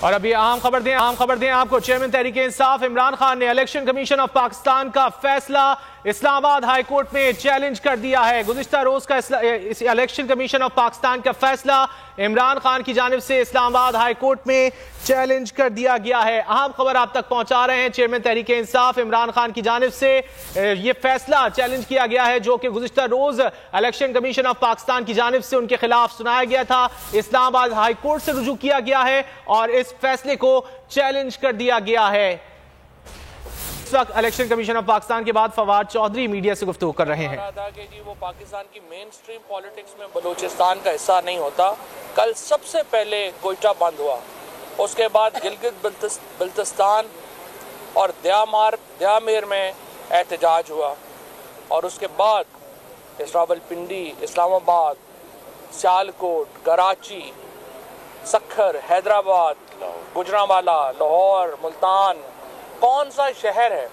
اور ابھی اہم خبر دیں آپ کو، چیئرمین تحریک انصاف عمران خان نے الیکشن کمیشن آف پاکستان کا فیصلہ اسلام آباد ہائی کورٹ میں چیلنج کر دیا ہے۔ گزشتہ روز کا الیکشن کمیشن آف پاکستان کا فیصلہ عمران خان کی جانب سے اسلام آباد ہائی کورٹ میں چیلنج کر دیا گیا ہے۔ اہم خبر آپ تک پہنچا رہے ہیں، چیئرمین تحریک انصاف عمران خان کی جانب سے یہ فیصلہ چیلنج کیا گیا ہے جو کہ گزشتہ روز الیکشن کمیشن آف پاکستان کی جانب سے ان کے خلاف سنایا گیا تھا۔ اسلام آباد ہائی کورٹ سے رجوع کیا گیا ہے اور اس فیصلے کو چیلنج کر دیا گیا ہے۔ اس وقت الیکشن کمیشن آف پاکستان کے بعد فواد چودھری میڈیا سے گفتگو کر رہے ہیں۔ وہ پاکستان کی مین سٹریم پالیٹکس میں بلوچستان کا حصہ نہیں ہوتا۔ کل سب سے پہلے کوئٹہ بند ہوا، اس کے بعد گلگت بلتستان اور دیامیر میں احتجاج ہوا، اور اس کے بعد راولپنڈی، اسلام آباد، سیالکوٹ، کراچی، سکھر، حیدرآباد، گوجرانوالا، لاہور، ملتان۔ کون سا شہر ہے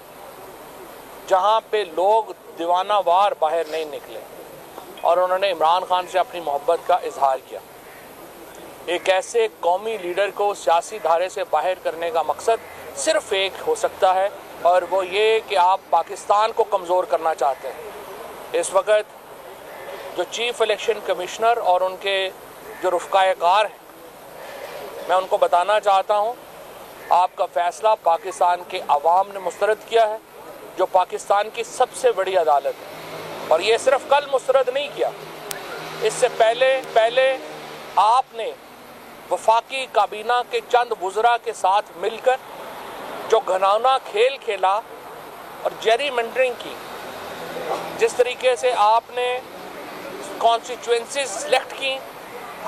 جہاں پہ لوگ دیوانہ وار باہر نہیں نکلے اور انہوں نے عمران خان سے اپنی محبت کا اظہار کیا؟ ایک ایسے قومی لیڈر کو سیاسی دھارے سے باہر کرنے کا مقصد صرف ایک ہو سکتا ہے، اور وہ یہ کہ آپ پاکستان کو کمزور کرنا چاہتے ہیں۔ اس وقت جو چیف الیکشن کمشنر اور ان کے جو رفقائے کار ہیں، میں ان کو بتانا چاہتا ہوں، آپ کا فیصلہ پاکستان کے عوام نے مسترد کیا ہے، جو پاکستان کی سب سے بڑی عدالت ہے، اور یہ صرف کل مسترد نہیں کیا، اس سے پہلے آپ نے وفاقی کابینہ کے چند وزراء کے ساتھ مل کر جو گھناؤنا کھیل کھیلا اور جیری منڈرنگ کی، جس طریقے سے آپ نے کانسٹیچوئنسیز سلیکٹ کی،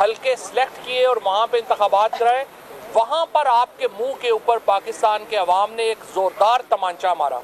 حلقے سلیکٹ کیے اور وہاں پہ انتخابات کرائے، وہاں پر آپ کے منہ کے اوپر پاکستان کے عوام نے ایک زوردار تمانچہ مارا۔